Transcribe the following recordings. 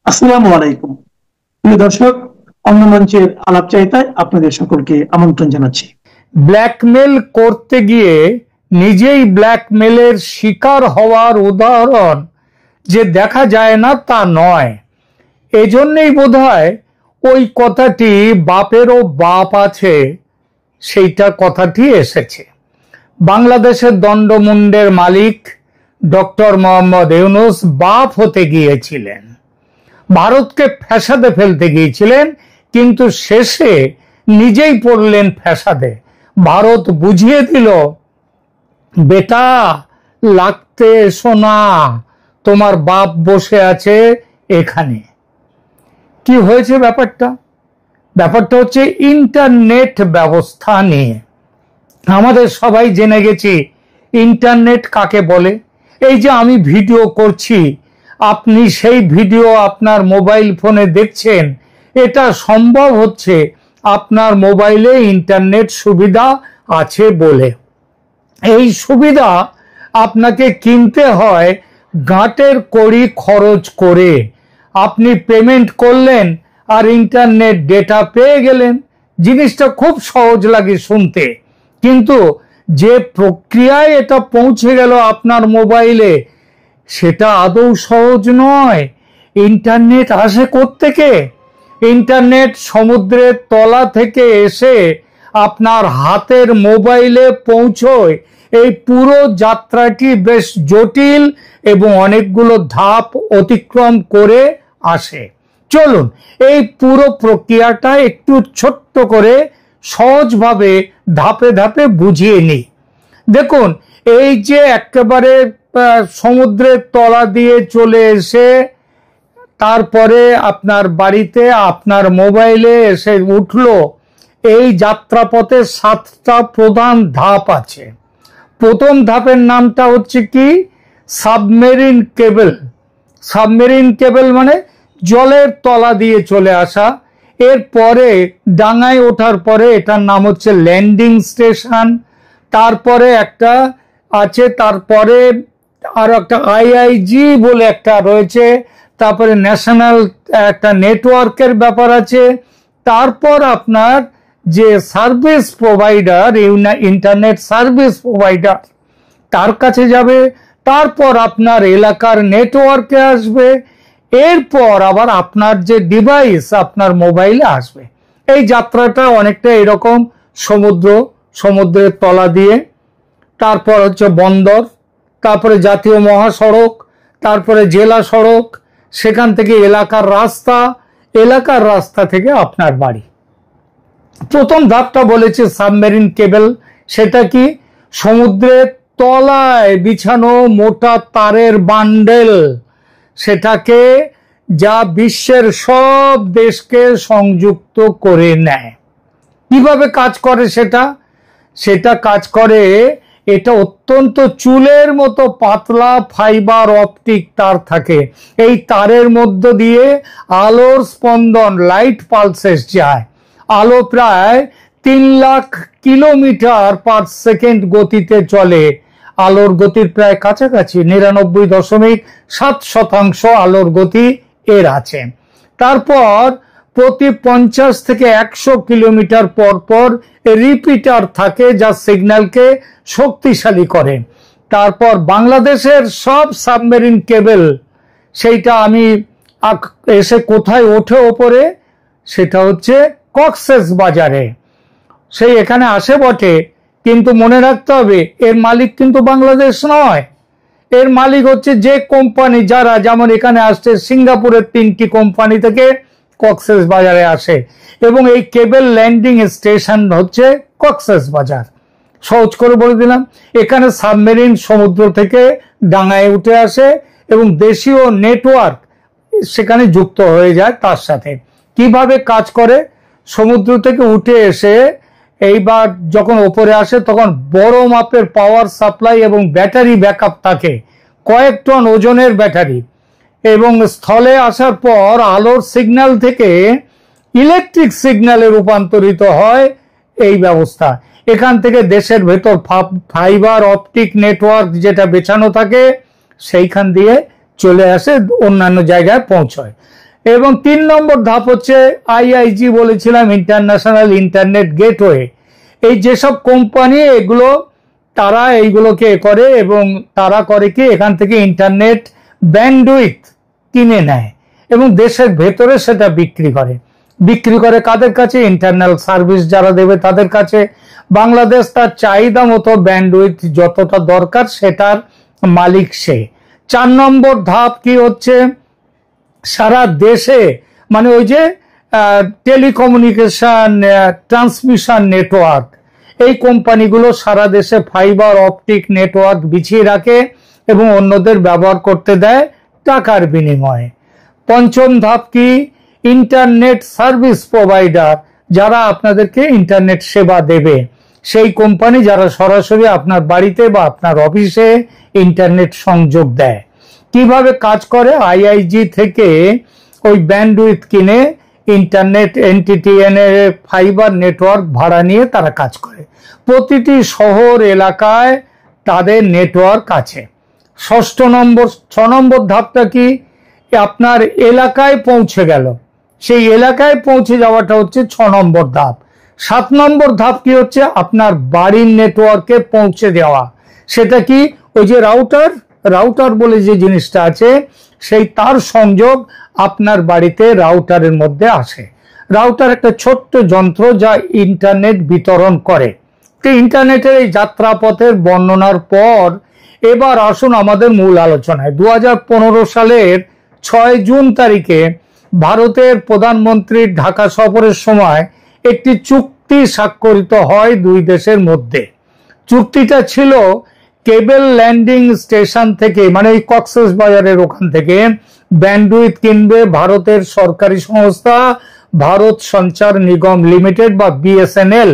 আসসালামু আলাইকুম প্রিয় দর্শক, অন্য মঞ্চের আলাপচারিতায় আপনাদের সকলকে আমন্ত্রণ জানাচ্ছি। ব্ল্যাকমেল করতে গিয়ে নিজেই ব্ল্যাকমেলের শিকার হওয়ার উদাহরণ যে দেখা যায় না তা নয়। এজন্যই বোধহয় ওই কথাটি বাপেরও বাপ আছে সেইটা কথাটি এসেছে। বাংলাদেশের দণ্ডমুণ্ডের মালিক ডক্টর মোহাম্মদ ইউনূস বাপ হতে গিয়েছিলেন, ভারতকে ফ্যাসাদে ফেলতে গিয়েছিলেন, কিন্তু শেষে নিজেই পড়লেন ফ্যাসাদে। ভারত বুঝিয়ে দিল, বেটা লাগতে এসো না, তোমার বাপ বসে আছে এখানে। কি হয়েছে ব্যাপারটা হচ্ছে ইন্টারনেট ব্যবস্থা নিয়ে। আমাদের সবাই জেনে গেছি ইন্টারনেট কাকে বলে। এই যে আমি ভিডিও করছি, আপনি সেই ভিডিও আপনার মোবাইল ফোনে দেখছেন, এটা সম্ভব হচ্ছে আপনার মোবাইলে ইন্টারনেট সুবিধা আছে বলে। এই সুবিধা আপনাকে কিনতে হয় গাঁটের কড়ি খরচ করে। আপনি পেমেন্ট করলেন আর ইন্টারনেট ডেটা পেয়ে গেলেন। জিনিসটা খুব সহজ লাগে শুনতে, কিন্তু যে প্রক্রিয়ায় এটা পৌঁছে গেল আপনার মোবাইলে সেটা আদৌ সহজ নয়। ইন্টারনেট আসে কোত্থেকে? ইন্টারনেট সমুদ্রের তলা থেকে এসে আপনার হাতের মোবাইলে পৌঁছয়। এই পুরো যাত্রাটি বেশ জটিল এবং অনেকগুলো ধাপ অতিক্রম করে আসে। চলুন এই পুরো প্রক্রিয়াটা একটু ছোট্ট করে সহজভাবে ধাপে ধাপে বুঝিয়ে নিই। দেখুন, এই যে একেবারে সমুদ্রের তলা দিয়ে চলে এসে তারপরে আপনার বাড়িতে আপনার মোবাইলে এসে উঠলো, এই যাত্রাপথে 7টা প্রধান ধাপ আছে। প্রথম ধাপের নামটা হচ্ছে কি? Submarine cable. সাবমেরিন কেবল মানে জলের তলা দিয়ে চলে আসা। এরপরে ডাঙায় ওঠার পরে এটার নাম হচ্ছে ল্যান্ডিং স্টেশন। তারপরে একটা আছে, তারপরে আর একটা আইআইজি বলে একটা রয়েছে, তারপরে ন্যাশনাল একটা নেটওয়ার্কের ব্যাপার আছে। তারপর আপনার যে service provider, internet service provider, তার কাছে যাবে। তারপর আপনার এলাকার নেটওয়ার্কে আসবে। এরপর আবার আপনার যে ডিভাইস আপনার মোবাইলে আসবে। এই যাত্রাটা অনেকটা এরকম, সমুদ্রের তলা দিয়ে, তারপর হচ্ছে বন্দর, তারপরে জাতীয় মহাসড়ক, তারপরে জেলা সড়ক, সেখান থেকে এলাকার রাস্তা থেকে আপনার বাড়ি। প্রথম ধাপটা বলেছে সাবমেরিন কেবল। সেটা কি? সমুদ্রের তলায় বিছানো মোটা তারের বান্ডেল, সেটাকে যা বিশ্বের সব দেশকে সংযুক্ত করে নেয়। কিভাবে কাজ করে সেটা কাজ করে, এটা অত্যন্ত চুলের মতো পাতলা ফাইবার অপটিক তার থাকে। এই তারের মধ্য দিয়ে আলোর স্পন্দন, লাইট পালসেস যায়। আলো প্রায় 3 লাখ কিলোমিটার পার সেকেন্ড গতিতে চলে। আলোর গতির প্রায় কাছাকাছি 99.7% আলোর গতি এর আছে। তারপর প্রতি 50 থেকে 100 কিলোমিটার পর পর রিপিটার থাকে, যা সিগন্যালকে শক্তিশালী করে। তারপর বাংলাদেশের সব সাবমেরিন কেবল, সেইটা আমি এসে কোথায় ওঠে ওপরে, সেটা হচ্ছে কক্সেস বাজারে। সেই এখানে আসে বটে, কিন্তু মনে রাখতে হবে এর মালিক কিন্তু বাংলাদেশ নয়। এর মালিক হচ্ছে যে কোম্পানি, যারা যেমন এখানে আসছে সিঙ্গাপুরের 3টি কোম্পানি থেকে কক্সেস বাজারে আসে, এবং এই কেবল ল্যান্ডিং স্টেশন হচ্ছে কক্সেস বাজার। সহজ করে বলে দিলাম। এখানে সাবমেরিন সমুদ্র থেকে ডাঙায় উঠে আসে এবং দেশীয় নেটওয়ার্ক সেখানে যুক্ত হয়ে যায় তার সাথে। কিভাবে কাজ করে? সমুদ্র থেকে উঠে এসে এইবার যখন ওপরে আসে তখন বড় মাপের পাওয়ার সাপ্লাই এবং ব্যাটারি ব্যাকআপ থাকে, কয়েক টন ওজনের ব্যাটারি। এবং স্থলে আসার পর আলোর সিগন্যাল থেকে ইলেকট্রিক সিগন্যালে রূপান্তরিত হয় এই ব্যবস্থা। এখান থেকে দেশের ভেতর ফাইবার অপটিক নেটওয়ার্ক যেটা বেছানো থাকে সেইখান দিয়ে চলে আসে, অন্যান্য জায়গায় পৌঁছয়। এবং 3 নম্বর ধাপ হচ্ছে আইআইজি, বলেছিলাম ইন্টারন্যাশনাল ইন্টারনেট গেটওয়ে। এই যেসব কোম্পানি এগুলো তারা এইগুলোকে করে এবং তারা করে কি এখান থেকে ইন্টারনেট ব্যান্ডউইথ কিনে নেয় এবং দেশের ভেতরে সেটা বিক্রি করে কাদের কাছে? ইন্টারনাল সার্ভিস যারা দেবে তাদের কাছে। বাংলাদেশ তার চাহিদা মতো ব্যান্ডউইথ যতটা দরকার সেটার মালিক সে। 4 নম্বর ধাপ কি হচ্ছে? সারা দেশে মানে ওই যে টেলিকমিউনিকেশন ট্রান্সমিশন নেটওয়ার্ক, এই কোম্পানিগুলো সারা দেশে ফাইবার অপটিক নেটওয়ার্ক বিছিয়ে রাখে এবং অন্যদের ব্যবহার করতে দেয় টাকার বিনিময়ে। 5ম ধাপ কি? ইন্টারনেট সার্ভিস প্রোভাইডার, যারা আপনাদেরকে ইন্টারনেট সেবা দেবে, সেই কোম্পানি যারা সরাসরি আপনার বাড়িতে বা আপনার অফিসে ইন্টারনেট সংযোগ দেয়। কিভাবে কাজ করে? আইআইজি থেকে ওই ব্যান্ডউইথ কিনে ইন্টারনেট এনটিটিএন এর ফাইবার নেটওয়ার্ক ভাড়া নিয়ে তারা কাজ করে। প্রতিটি শহর এলাকায় তাদের নেটওয়ার্ক আছে। 6 নম্বর ধাপটা কি? আপনার এলাকায় পৌঁছে গেল, সেই এলাকায় পৌঁছে যাওয়াটা হচ্ছে 6 নম্বর ধাপ। 7 নম্বর ধাপ কি হচ্ছে? আপনার বাড়ির নেটওয়ার্কে পৌঁছে দেওয়া। সেটা কি? ওই যে রাউটার বলে যে জিনিসটা আছে, সেই তার সংযোগ আপনার বাড়িতে রাউটারের মধ্যে আসে। রাউটার একটা ছোট্ট যন্ত্র যা ইন্টারনেট বিতরণ করে। তো ইন্টারনেটের এই যাত্রাপথের বর্ণনার পর এবার আসুন আমাদের মূল আলোচনায়। 2015 সালের 6 জুন তারিখে ভারতের প্রধানমন্ত্রীর ঢাকা সফরের সময় একটি চুক্তি স্বাক্ষরিত হয় দুই দেশের মধ্যে। চুক্তিটা ছিল কেবল ল্যান্ডিং স্টেশন থেকে, মানে এই কক্সেস বাজারের ওখান থেকে ব্যান্ডউইথ কিনবে ভারতের সরকারি সংস্থা ভারত সঞ্চার নিগম লিমিটেড বা বিএসএনএল,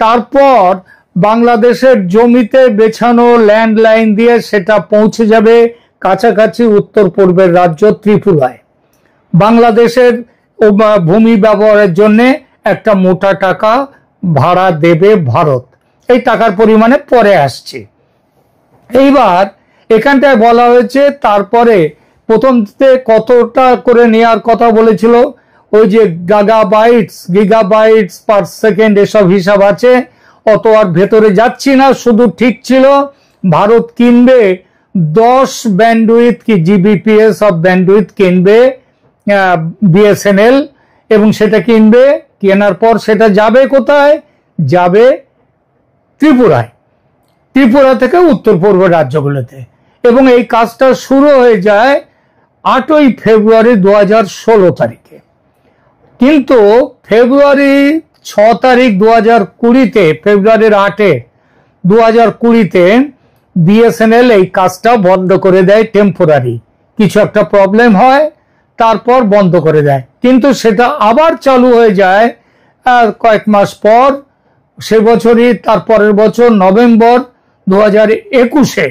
তারপর বাংলাদেশের জমিতে বেছানো ল্যান্ডলাইন দিয়ে সেটা পৌঁছে যাবে কাছাকাছি উত্তর পূর্বের রাজ্য ত্রিপুরায়। বাংলাদেশের ভূমি ব্যবহারের জন্য একটা মোটা টাকা ভাড়া দেবে ভারত। এই টাকার পরিমাণে পরে আসছে। এইবার এখানটায় বলা হয়েছে তারপরে প্রথমতে কতটা করে নেওয়ার কথা বলেছিল, ওই যে গিগাবাইটস পার সেকেন্ড এসব হিসাব আছে, অত আর ভেতরে যাচ্ছি না। শুধু ঠিক ছিল ভারত কিনবে 10 ব্যান্ডউইথ কি জিবিপিএস অফ ব্যান্ডউইথ কিনবে বিএসএনএল, এবং সেটা কিনবে, কেনার পর সেটা যাবে কোথায়? যাবে ত্রিপুরায়, ত্রিপুরা থেকে উত্তর পূর্ব রাজ্যগুলোতে। এবং এই কাজটা শুরু হয়ে যায় 8ই ফেব্রুয়ারি 2016 তারিখে। কিন্তু ফেব্রুয়ারি 6 তারিখ 2020-তে, ফেব্রুয়ারির 8-এ 2020-তে বিএসএনএল এই কাজটা বন্ধ করে দেয় টেম্পোরারি। কিছু একটা প্রবলেম হয়, তারপর বন্ধ করে দেয়। কিন্তু সেটা আবার চালু হয়ে যায় কয়েক মাস পর, সে বছরই তারপরের বছর নভেম্বর 2021-এ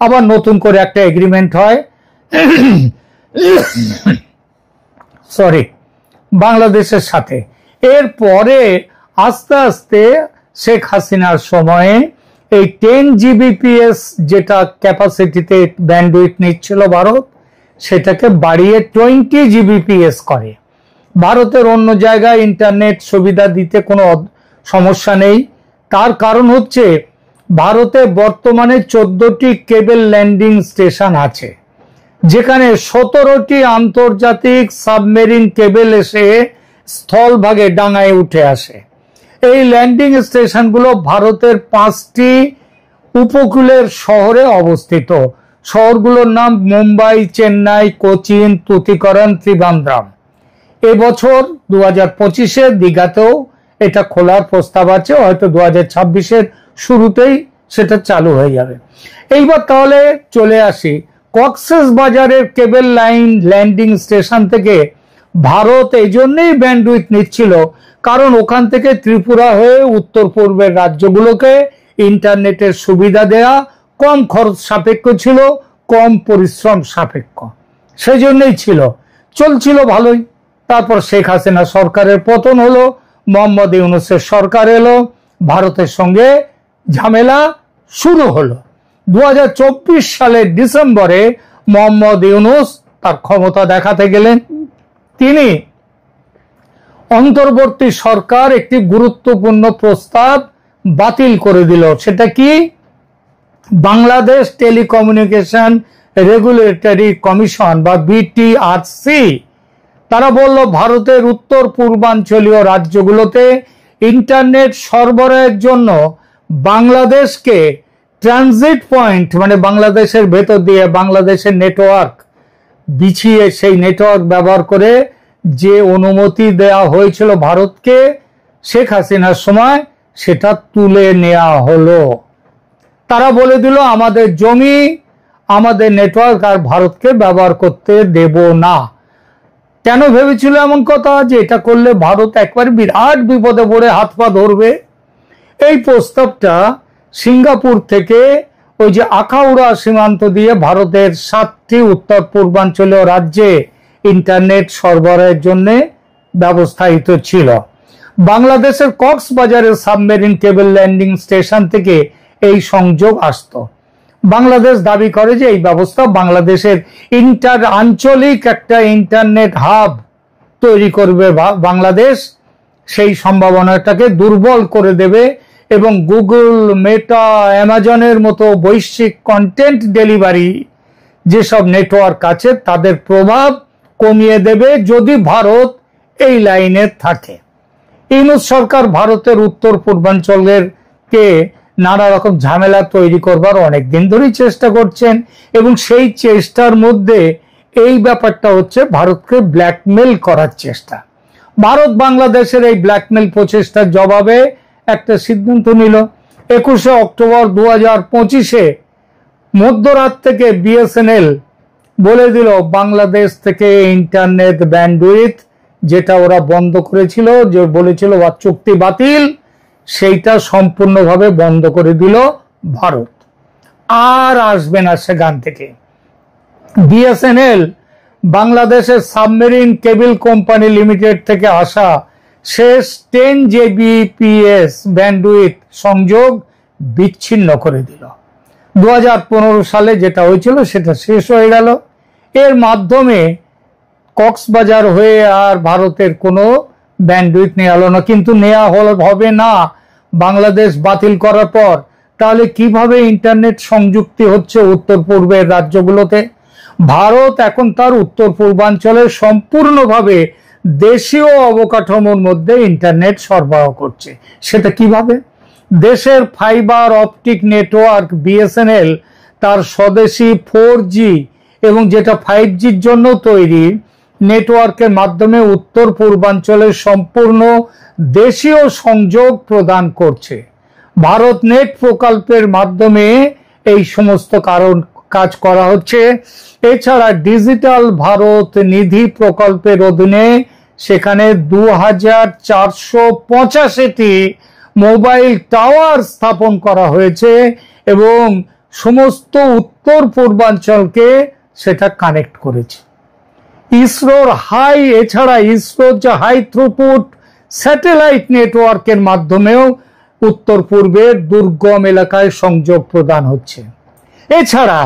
আবার নতুন করে একটা এগ্রিমেন্ট হয় বাংলাদেশের সাথে। এরপরে আস্তে আস্তে শেখ হাসিনার সময়ে এই 10 জিবিপিএস যেটা ক্যাপাসিটিতে ব্যান্ডউইথ নিচ্ছিল ভারত, সেটাকে বাড়িয়ে 20 জিবিপিএস করে। ভারতের অন্য জায়গায় ইন্টারনেট সুবিধা দিতে কোনো সমস্যা নেই। তার কারণ হচ্ছে ভারতে বর্তমানে 14টি কেবল ল্যান্ডিং স্টেশন আছে, যেখানে 17টি আন্তর্জাতিক সাবমেরিন কেবল এসে স্থলভাগে ডাঙায় উঠে আসে। এই ল্যান্ডিং স্টেশনগুলো ভারতের 5টি উপকূলের শহরে অবস্থিত। শহরগুলোর নাম মুম্বাই, চেন্নাই, কোচিন, তুতিকরণ, ত্রিবান্দ্রম। এবছর 2025-এ দীঘাতেও এটা খোলার প্রস্তাব আছে, হয়তো 2026-এর শুরুতেই সেটা চালু হয়ে যাবে। এইবার তাহলে চলে আসি কক্সেস বাজারের কেবল লাইন ল্যান্ডিং স্টেশন থেকে ভারত এই জন্যই ব্যান্ডউইথ নিচ্ছিল, কারণ ওখান থেকে ত্রিপুরা হয়ে উত্তর পূর্বের রাজ্যগুলোকে ইন্টারনেটের সুবিধা দেয়া কম খরচ সাপেক্ষ ছিল, কম পরিশ্রম সাপেক্ষ। সেই জন্যই চলছিল ভালোই। তারপর শেখ হাসিনা সরকারের পতন হলো, মোহাম্মদ ইউনূসের সরকার এলো, ভারতের সঙ্গে ঝামেলা শুরু হলো। 2024 সালের ডিসেম্বরে মোহাম্মদ ইউনূস তার ক্ষমতা দেখাতে গেলেন। তিনি অন্তর্বর্তী সরকার একটি গুরুত্বপূর্ণ প্রস্তাব বাতিল করে দিল। সেটা কি? বাংলাদেশ টেলিকমিউনিকেশন রেগুলেটরি কমিশন বা বিটিআরসি, তারা বলল ভারতের উত্তর পূর্বাঞ্চলীয় রাজ্যগুলোতে ইন্টারনেট সরবরাহের জন্য বাংলাদেশকে ট্রানজিট পয়েন্ট, মানে বাংলাদেশের ভেতর দিয়ে বাংলাদেশের নেটওয়ার্ক বিছিয়ে সেই নেটওয়ার্ক ব্যবহার করে যে অনুমতি দেয়া হয়েছিল ভারতকে শেখ হাসিনার সময়, সেটা তুলে নেওয়া হলো। তারা বলে দিল আমাদের জমি, আমাদের নেটওয়ার্ক আর ভারতকে ব্যবহার করতে দেব না। কেন ভেবেছিল এমন কথা? যে এটা করলে ভারত একবার বিরাট বিপদে পড়ে হাত পা ধরবে। এই প্রস্তাবটা সিঙ্গাপুর থেকে ওই যে আখাউড়া সীমান্ত দিয়ে ভারতের 7টি উত্তর পূর্বাঞ্চলীয় রাজ্যে ইন্টারনেট সরবরাহের জন্য ব্যবস্থায়িত ছিল। বাংলাদেশের কক্সবাজারের সাবমেরিন কেবল ল্যান্ডিং স্টেশন থেকে এই সংযোগ আসত। বাংলাদেশ দাবি করে যে এই ব্যবস্থা বাংলাদেশের আঞ্চলিক একটা ইন্টারনেট হাব তৈরি করবে। বাংলাদেশ সেই সম্ভাবনাটাকে দুর্বল করে দেবে এবং গুগল, মেটা, অ্যামাজনের মতো বৈশ্বিক কন্টেন্ট ডেলিভারি যেসব নেটওয়ার্ক আছে তাদের প্রভাব কমিয়ে দেবে যদি ভারত এই লাইনে থাকে। ইউনূস সরকার ভারতের উত্তর পূর্বাঞ্চলের কে নানা রকম ঝামেলা তৈরি করবার অনেকদিন ধরেই চেষ্টা করছেন এবং সেই চেষ্টার মধ্যে এই ব্যাপারটা হচ্ছে ভারতকে ব্ল্যাকমেল করার চেষ্টা। ভারত বাংলাদেশের এই ব্ল্যাকমেল প্রচেষ্টার জবাবে একটা সিদ্ধান্ত নিল। 21শে অক্টোবর 2025-এ মধ্যরাত থেকে বিএসএনএল বলে দিল বাংলাদেশ থেকে ইন্টারনেট ব্যান্ডউইথ যেটা ওরা বন্ধ করেছিল, যে বলেছিল চুক্তি বাতিল, সেইটা সম্পূর্ণভাবে বন্ধ করে দিল ভারত। আর আসবে না সেখান থেকে। বিএসএনএল বাংলাদেশের সাবমেরিন কেবল কোম্পানি লিমিটেড থেকে আসা শেষ 10 Gbps ব্যান্ডউইথ সংযোগ বিচ্ছিন্ন করে দিল। 2015 সালে যেটা হয়েছিল সেটা শেষ হয়ে গেল। এর মাধ্যমে কক্সবাজার হয়ে আর ভারতের কোনো ব্যান্ডউইথ নেওয়া হলো না। কিন্তু নেওয়া হবে না বাংলাদেশ বাতিল করার পর। তাহলে কিভাবে ইন্টারনেট সংযুক্তি হচ্ছে উত্তর পূর্বের রাজ্যগুলোতে? ভারত এখন তার উত্তর পূর্বাঞ্চলের সম্পূর্ণভাবে দেশীয় অবকাঠামোর মধ্যে ইন্টারনেট সরবরাহ করছে। সেটা কিভাবে? দেশের ফাইবার অপটিক নেটওয়ার্ক বিএসএনএল তার স্বদেশী 4G এবং যেটা 5Gর জন্য তৈরি নেটওয়ার্কের মাধ্যমে উত্তর পূর্বাঞ্চলের সম্পূর্ণ দেশীয় সংযোগ প্রদান করছে। ভারত নেট প্রকল্পের মাধ্যমে এই সমস্ত কাজ করা হচ্ছে। এছাড়া ডিজিটাল ভারত নিধি প্রকল্পের অধীনে সেখানে 2485টি মোবাইল টাওয়ার স্থাপন করা হয়েছে এবং সমস্ত উত্তর পূর্বাঞ্চলকে সেটা কানেক্ট করেছে। এছাড়া ইসরোর যে হাই থ্রুপুট স্যাটেলাইট নেটওয়ার্কের মাধ্যমেও উত্তর পূর্বের দুর্গম এলাকায় সংযোগ প্রদান হচ্ছে। এছাড়া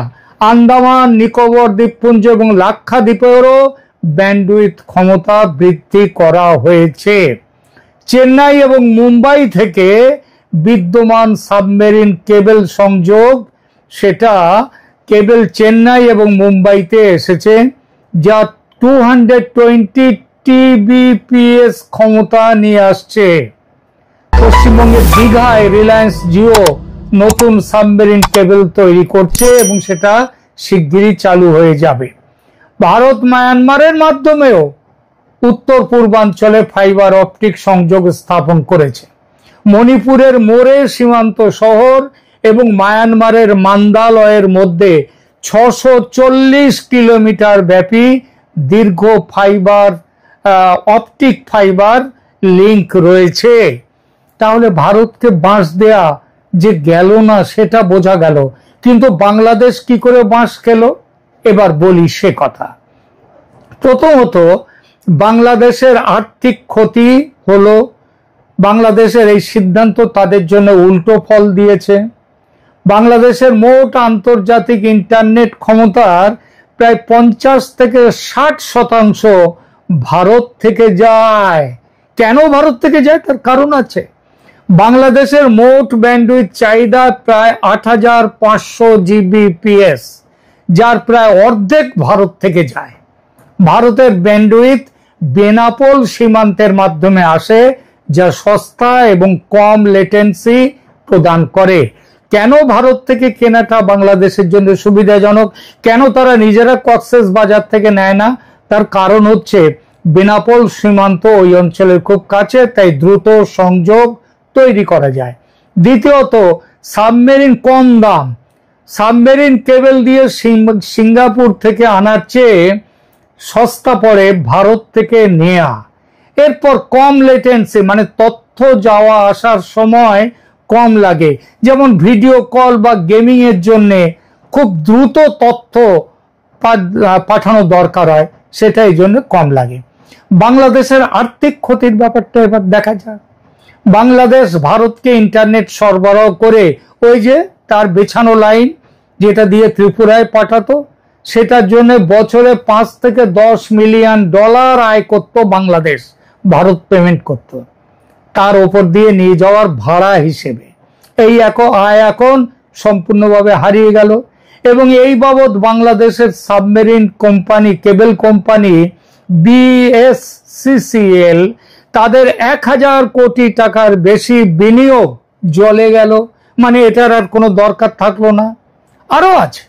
আন্দামান নিকোবর দ্বীপপুঞ্জ এবং লাক্ষাদ্বীপেরও ব্যান্ডউইথ ক্ষমতা বৃদ্ধি করা হয়েছে। চেন্নাই এবং মুম্বাই থেকে বিদ্যমান সাবমেরিন কেবল সংযোগ, সেটা কেবল চেন্নাই এবং মুম্বাইতে এসেছে, যা 220 TBPS ক্ষমতা নিয়ে আসছে। পশ্চিমবঙ্গের দীঘায় রিলায়েন্স জিও নতুন সাবমেরিন কেবল তৈরি করছে এবং সেটা শিগগিরই চালু হয়ে যাবে। ভারত মায়ানমারের মাধ্যমেও উত্তর পূর্বাঞ্চলে ফাইবার অপটিক সংযোগ স্থাপন করেছে। মণিপুরের মোরে সীমান্ত শহর এবং মায়ানমারের মান্দালয়ের মধ্যে 640 কিলোমিটার ব্যাপী দীর্ঘ অপটিক ফাইবার লিংক রয়েছে। তাহলে ভারতকে বাঁশ দেয়া যে গেল না সেটা বোঝা গেল, কিন্তু বাংলাদেশ কি করে বাঁশ খেলো এবার বলি সে কথা। প্রথমত, বাংলাদেশের আর্থিক ক্ষতি হলো। বাংলাদেশের এই সিদ্ধান্ত তাদের জন্য উল্টো ফল দিয়েছে। বাংলাদেশের মোট আন্তর্জাতিক ইন্টারনেট ক্ষমতার প্রায় 50 থেকে 60% ভারত থেকে যায়। কেন ভারত থেকে যায় তার কারণ আছে। বাংলাদেশের মোট ব্যান্ডউইথ চাহিদা প্রায় 8500 জিবিপিএস, যার প্রায় অর্ধেক ভারত থেকে যায়। ভারতের ব্যান্ডউইথ বেনাপোল সীমান্তের মাধ্যমে আসে, যা সস্তা এবং কম লেটেন্সি প্রদান করে। কেন ভারত থেকে কেনাটা বাংলাদেশের জন্য সুবিধাজনক, কেন তারা নিজেরা কক্সেস বাজার থেকে নেয় না, তার কারণ হচ্ছে বেনাপোল সীমান্ত ওই অঞ্চলের খুব কাছে, তাই দ্রুত সংযোগ তৈরি করা যায়। দ্বিতীয়ত, সাবমেরিন কম দাম। সাবমেরিন কেবল দিয়ে সিঙ্গাপুর থেকে আনার চেয়ে সস্তা পড়ে ভারত থেকে নেয়া। এরপর কম লেটেন্সি, মানে তথ্য যাওয়া আসার সময় কম লাগে। যেমন ভিডিও কল বা গেমিং এর জন্য খুব দ্রুত তথ্য পাঠানো দরকার হয়, সেটা এই জন্য কম লাগে। বাংলাদেশের আর্থিক ক্ষতির ব্যাপারটা এবার দেখা যাক। বাংলাদেশ ভারতকে ইন্টারনেট সরবরাহ করে ওই যে তার বেছানো লাইন যেটা দিয়ে ত্রিপুরায় পাঠাতো, সেটার জন্য বছরে 5 থেকে 10 মিলিয়ন ডলার আয় করত বাংলাদেশ, ভারত পেমেন্ট করত তার উপর দিয়ে নিয়ে যাওয়ার ভাড়া হিসেবে। এই আয় এখন সম্পূর্ণভাবে হারিয়ে গেল এবং এই বাবদ বাংলাদেশের সাবমেরিন কোম্পানি, কেবল কোম্পানি BSCCL, তাদের 1000 কোটি টাকার বেশি বিনিয়োগ জলে গেল। মানে এটার আর কোনো দরকার থাকলো না। আরো আছে,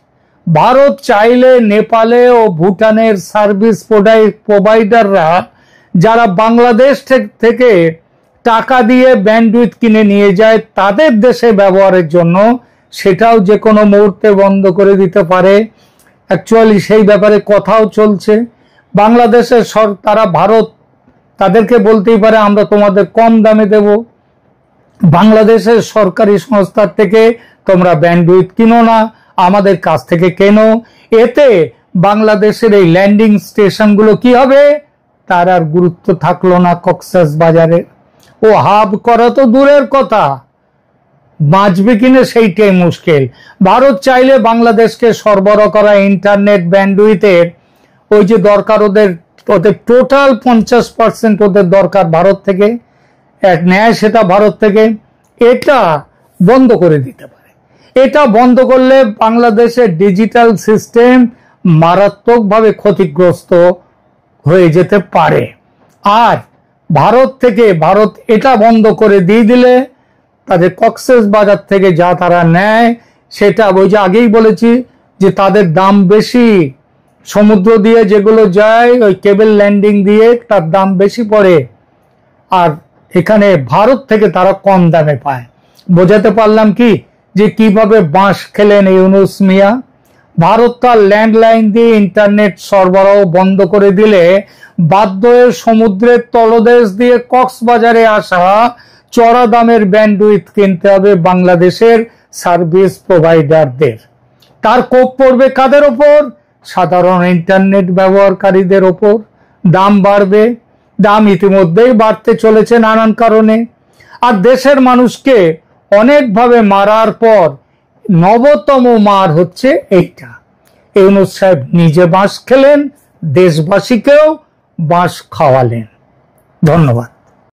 ভারত চাইলে নেপালে ও ভুটানের সার্ভিস প্রোভাইডাররা যারা বাংলাদেশ থেকে টাকা দিয়ে ব্যান্ডউইথ কিনে নিয়ে যায় তাদের দেশে ব্যবহারের জন্য, সেটাও যে কোনো মুহূর্তে বন্ধ করে দিতে পারে। অ্যাকচুয়ালি সেই ব্যাপারে কথাও চলছে। বাংলাদেশের তারা ভারত তাদেরকে বলতেই পারে আমরা তোমাদের কম দামে দেব, বাংলাদেশের সরকারি সংস্থার থেকে তোমরা ব্যান্ডউইথ কিনো না, আমাদের কাছ থেকে কেনো। এতে বাংলাদেশের এই ল্যান্ডিং স্টেশনগুলো কি হবে, তার আর গুরুত্ব থাকলো না কক্সেস বাজারে। ও হাব করা তো দূরের কথা, বাঁচবে কিনা সেইটাই মুশকিল। ভারত চাইলে বাংলাদেশকে সরবরাহ করা ইন্টারনেট ব্যান্ডউইথের ওই যে দরকার, ওদের টোটাল 50% ওদের দরকার ভারত থেকে নেয়, সেটা ভারত থেকে, এটা বন্ধ করে দিতে পারে। এটা বন্ধ করলে বাংলাদেশের ডিজিটাল সিস্টেম মারাত্মকভাবে ক্ষতিগ্রস্ত হয়ে যেতে পারে। আর ভারত এটা বন্ধ করে দিয়ে দিলে তাদের কক্সেস বাজার থেকে যা তারা নেয় সেটা ওই যে আগেই বলেছি যে তাদের দাম বেশি, সমুদ্র দিয়ে যেগুলো যায় ওই কেবল ল্যান্ডিং দিয়ে তার দাম বেশি পড়ে, আর এখানে ভারত থেকে তারা কম দামে পায়। বোঝাতে পারলাম কি যে কিভাবে বাঁশ খেলেন ইউনূস মিয়া। ভারত তার ল্যান্ডলাইন দিয়ে ইন্টারনেট সরবরাহ বন্ধ করে দিলে বাধ্য হয়ে সমুদ্রের তলদেশ দিয়ে কক্সবাজারে আসা চড়া দামের ব্যান্ডউইথ কিনতে হবে বাংলাদেশের সার্ভিস প্রোভাইডারদের। তার কোপ পড়বে কাদের ওপর? সাধারণ ইন্টারনেট ব্যবহারকারীদের ওপর। দাম বাড়বে, দাম ইতিমধ্যেই বাড়তে চলেছে নানান কারণে। আর দেশের মানুষকে অনেকভাবে মারার পর নবতম মার হচ্ছে এইটা। ইউনূস সাহেব নিজে বাঁশ খেলেন, দেশবাসীকেও বাঁশ খাওয়ালেন। ধন্যবাদ।